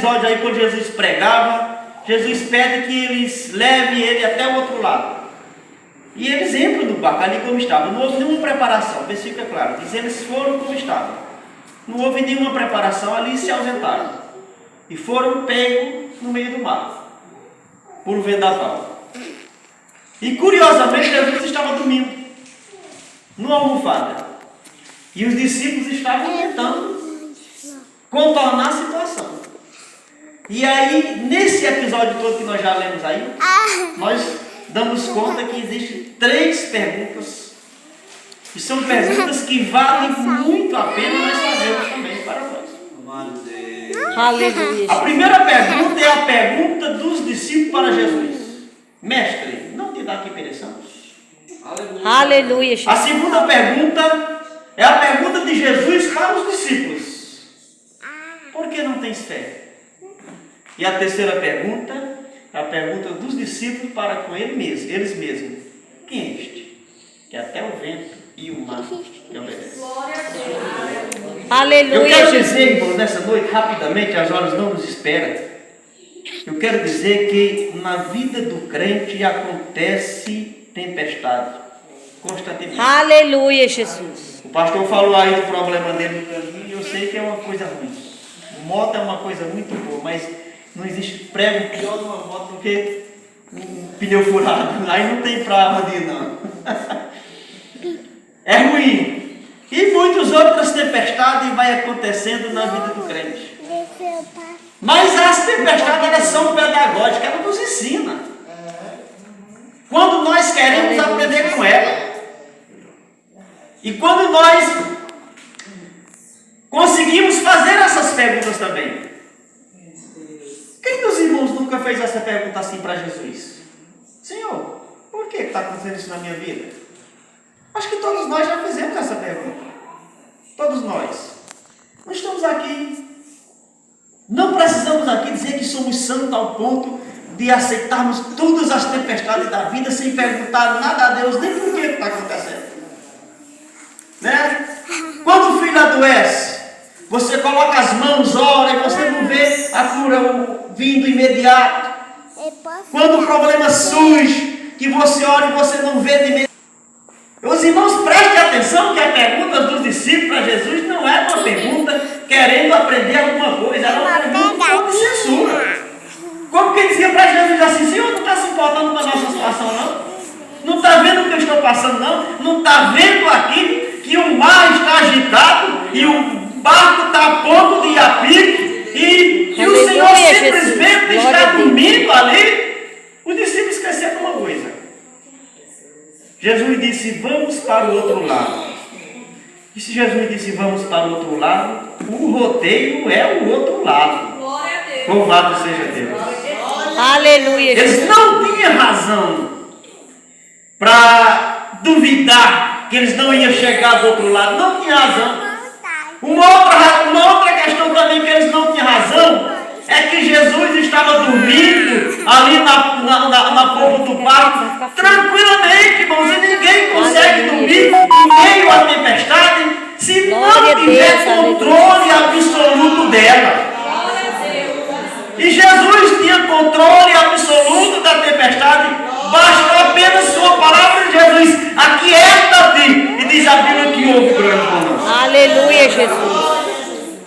episódio aí quando Jesus pregava, Jesus pede que eles levem ele até o outro lado. E eles entram no barco ali como estava. Não houve nenhuma preparação, o versículo é claro, diz eles foram como estavam. Não houve nenhuma preparação, ali se ausentaram. E foram pegos no meio do mar, por um vendaval. E curiosamente Jesus estava dormindo, numa almofada. E os discípulos estavam tentando contornar a situação. E aí, nesse episódio todo que nós já lemos aí, nós damos conta que existem 3 perguntas. E são perguntas que valem muito a pena nós fazermos também para nós. Aleluia. A primeira pergunta é a pergunta dos discípulos para Jesus. Mestre, não te dá que pereçamos? Aleluia. A segunda pergunta é a pergunta de Jesus para os discípulos. Por que não tens fé? E a terceira pergunta é a pergunta dos discípulos para com eles mesmos. Quem é este? Que até o vento e o mar lhe obedecem. Aleluia. Eu quero dizer, irmãos, nessa noite, rapidamente, as horas não nos esperam. Eu quero dizer que na vida do crente acontece tempestade constantemente. Aleluia, Jesus. O pastor falou aí do problema dele no caminho e eu sei que é uma coisa ruim. Moto é uma coisa muito boa, mas não existe prego pior de uma moto do que um pneu furado. Aí não tem pra onde ir, não. É ruim. E muitas outras tempestades vai acontecendo na vida do crente. Mas as tempestades, elas são pedagógicas, elas nos ensinam. Quando nós queremos aprender com ela. E quando nós conseguimos fazer essas perguntas também. Quem dos irmãos nunca fez essa pergunta assim para Jesus? Senhor, por que está acontecendo isso na minha vida? Acho que todos nós já fizemos essa pergunta. Todos nós. Nós estamos aqui. Não precisamos aqui dizer que somos santos ao ponto de aceitarmos todas as tempestades da vida sem perguntar nada a Deus, nem por que está acontecendo. Né? Quando o filho adoece, você coloca as mãos, ora, e você não vê a cura vindo imediato. Quando o problema surge, que você ora e você não vê de imediato. Os irmãos, prestem atenção que a pergunta dos discípulos para Jesus não é uma pergunta querendo aprender alguma coisa, era uma pergunta de censura. Como que dizia para Jesus assim, Senhor, não está se importando com a nossa situação, não? Não está vendo o que eu estou passando, não? Não está vendo aqui que o mar está agitado e o barco está a ponto de ir a pique e o Senhor simplesmente está dormindo ali? Os discípulos esqueceram uma coisa. Jesus disse, vamos para o outro lado. E se Jesus disse, vamos para o outro lado, o roteiro é o outro lado. Louvado seja Deus. Aleluia. Eles não tinham razão para duvidar que eles não iam chegar do outro lado. Não tinha razão. Uma outra questão também que eles não tinham razão é que Jesus estava dormindo ali na ponta do barco, tranquilamente, irmãos, e ninguém consegue dormir em meio à tempestade se não tiver controle absoluto dela. E Jesus tinha controle absoluto da tempestade, basta apenas sua palavra de Jesus, aquieta-te, e diz a Bíblia que houve grande conosco. Aleluia, Jesus.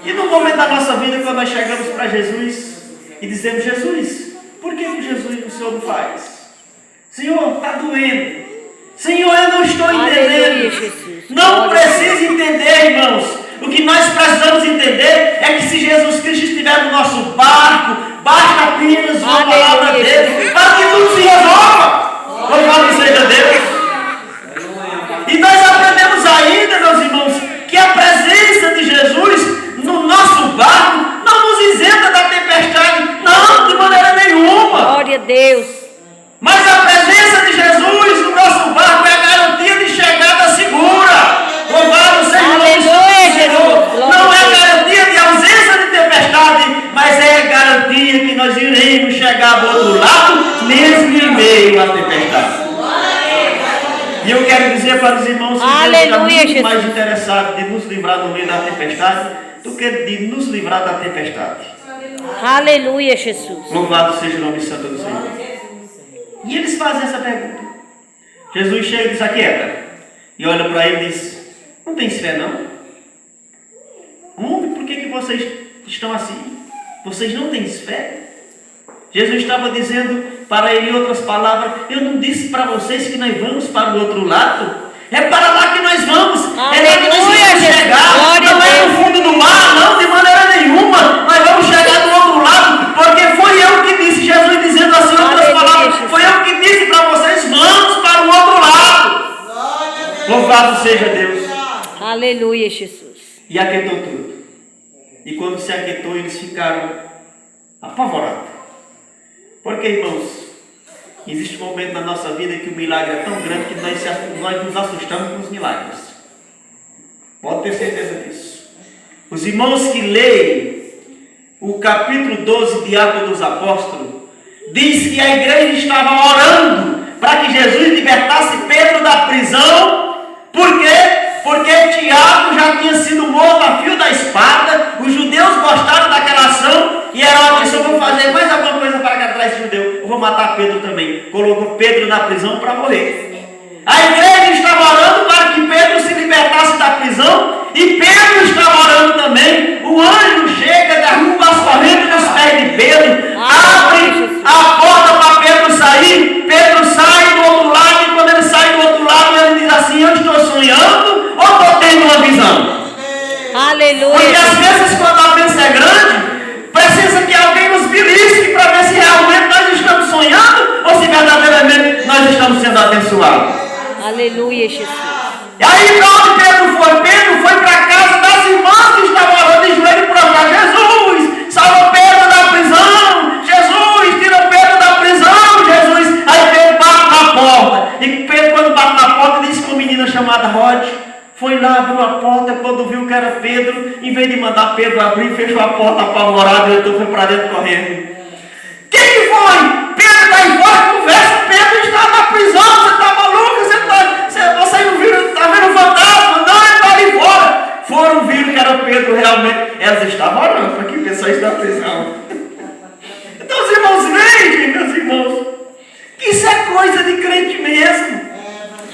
E no momento da nossa vida, quando nós chegamos para Jesus e dizemos, Jesus, por que Jesus o Senhor não faz? Senhor, está doendo. Senhor, eu não estou entendendo. Não precisa entender, irmãos. O que nós precisamos entender é que se Jesus Cristo estiver no nosso barco, basta apenas uma palavra dele para que tudo se resolva. Louvado seja Deus. E nós aprendemos ainda, meus irmãos, que a presença de Jesus no nosso barco não nos isenta da tempestade, não, de maneira nenhuma. Glória a Deus. Mas a presença de Jesus no nosso barco é a garantia de chegada segura. Louvado seja o nome do Senhor. Não é garantia de ausência de tempestade, mas é garantia que nós iremos chegar do outro lado, mesmo em meio à tempestade. E eu quero dizer para os irmãos que Deus está muito mais interessado de nos livrar do meio da tempestade do que de nos livrar da tempestade. Aleluia, Jesus. Louvado seja o nome santo do Senhor. E eles fazem essa pergunta. Jesus chega e diz: aquieta. E olha para ele e diz: não tens fé não? Homem, por que vocês estão assim? Vocês não têm fé? Jesus estava dizendo para ele, em outras palavras: eu não disse para vocês que nós vamos para o outro lado? É para lá que nós vamos. É lá que nós vamos chegar. Não é no fundo do mar, não, de maneira nenhuma. Nós vamos chegar do outro lado, porque foi eu que disse. Jesus dizendo assim, em outras palavras: foi eu que disse para vocês: vamos para o outro lado. Louvado seja Deus. Aleluia, Jesus. E aquietou tudo. E quando se aquietou, eles ficaram apavorados. Porque, irmãos, existe um momento na nossa vida que o milagre é tão grande que nós nos assustamos com os milagres. Pode ter certeza disso. Os irmãos que leem o capítulo 12 de Atos dos Apóstolos, diz que a igreja estava orando para que Jesus libertasse Pedro da prisão. Por quê? Porque Tiago já tinha sido morto a fio da espada. Os judeus gostaram daquela ação e Herodes disse: eu vou fazer mais alguma coisa para atrás desse judeu. Eu vou matar Pedro também. Colocou Pedro na prisão para morrer. A igreja estava orando para que Pedro se libertasse da prisão e Pedro estava orando também. O anjo chega, derruba as correntes dos pés de Pedro, abre a porta para Pedro sair. Pedro sai do outro lado e quando ele sai do outro lado ele diz assim: eu estou sonhando ou estou tendo uma visão? Aleluia. Porque às vezes quando a bênção é grande, precisa que alguém nos belisque para ver se realmente nós estamos sonhando ou se verdadeiramente nós estamos sendo abençoados. Aleluia, Jesus. E aí para onde Pedro foi? Pedro foi para a casa das irmãs que estavam orando de joelho para orar: Jesus, salva Pedro da prisão. Jesus, tira Pedro da prisão, Jesus. Aí Pedro bate na porta. E Pedro, quando bate na porta, disse que uma menina chamada Rod foi lá, abriu a porta. Quando viu que era Pedro, em vez de mandar Pedro abrir, fechou a porta apavorado. E então foi para dentro correndo. Quem que foi? Pedro está aí fora, conversa. Pedro está na prisão. Você está maluco? Você não viu? Está vendo o fantasma? Não, ele está ali fora. Foram, viram que era Pedro realmente. Elas estavam orando para que pessoa está na prisão. Então, os irmãos, vejam, meus irmãos, que isso é coisa de crente mesmo.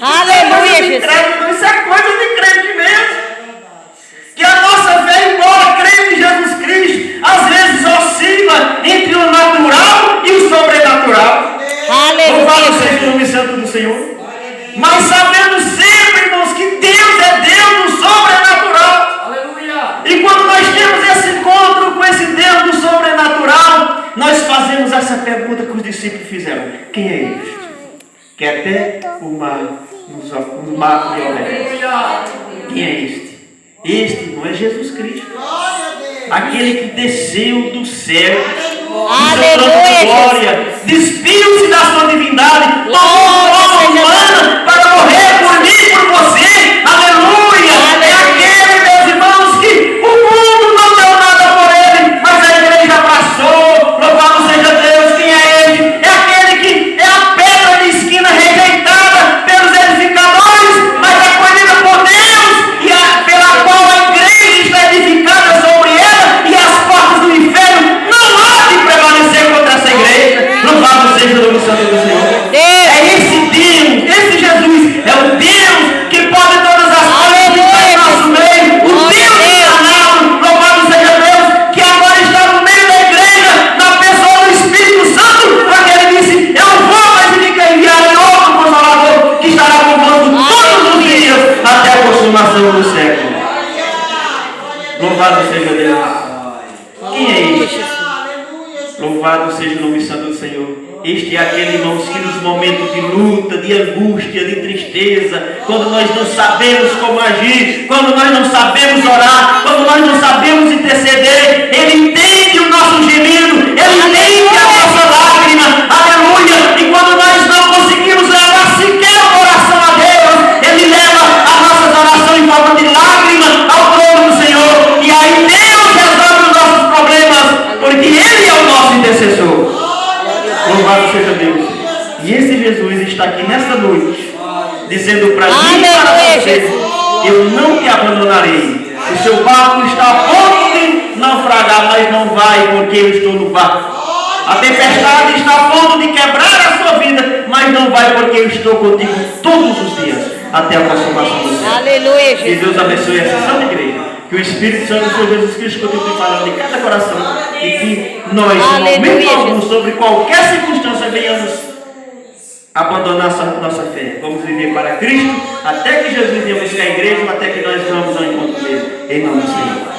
Aleluia, Jesus. Isso é coisa de crente mesmo. Que a nossa fé, embora crente em Jesus Cristo, às vezes oscila entre o natural e o sobrenatural. Louvado seja o nome santo do Senhor. Mas sabendo sempre, irmãos, que Deus é Deus do sobrenatural. Aleluia. E quando nós temos esse encontro com esse Deus do sobrenatural, nós fazemos essa pergunta que os discípulos fizeram: quem é este? Que até o mar me obedece. Quem é este? Este não é Jesus Cristo, aquele que desceu do céu, de glória, despiu-se da sua divindade, tomou forma humana para morrer por mim e por você. Aleluia! É aquele, meus irmãos, que o mundo não deu nada por ele, mas a igreja abraçou. Louvado seja Deus. Quem é ele? É aquele que é a pedra de esquina rejeitada pelos edificadores, mas acolhida por Deus, e pela qual a igreja está edificada sobre ela, e as portas do inferno não há de prevalecer contra essa igreja. Louvado seja o nome santo do Senhor. É esse Deus, esse Jesus, é o Deus que pode todas as coisas que está em nosso meio, o Deus encarnado. Louvado seja Deus, que agora está no meio da igreja, na pessoa do Espírito Santo, porque ele disse: eu vou, mas ele quer enviar outro Consolador que estará convosco todos os dias até a consumação do século. Louvado seja Deus. Quem é este? Louvado seja o nome santo do Senhor. Este é aquele, irmãos, que nos momentos de luta, de angústia, de tristeza, quando nós não sabemos como agir, quando nós não sabemos orar, quando nós não sabemos interceder, Ele entende o nosso gemido, Ele entende a nossa lágrima. Aleluia! E quando nós não conseguimos levar sequer uma oração a Deus, Ele leva as nossas orações em forma de lágrima ao trono do Senhor. E aí Deus resolve os nossos problemas, porque Ele é o nosso intercessor. Louvado seja Deus. E esse Jesus está aqui nesta noite, dizendo para mim e para você: eu não te abandonarei. O seu barco está a ponto de naufragar, mas não vai, porque eu estou no barco. A tempestade está a ponto de quebrar a sua vida, mas não vai, porque eu estou contigo todos os dias, até a consumação do céu. Aleluia, Que Jesus. Deus abençoe essa santa igreja. Que o Espírito Santo do Senhor Jesus Cristo continue falando em cada coração. E que nós, em momento algum, sobre qualquer circunstância, venhamos abandonar nossa fé. Vamos viver para Cristo, até que Jesus venha buscar a igreja, ou até que nós vamos ao encontro dele. Em nome do Senhor.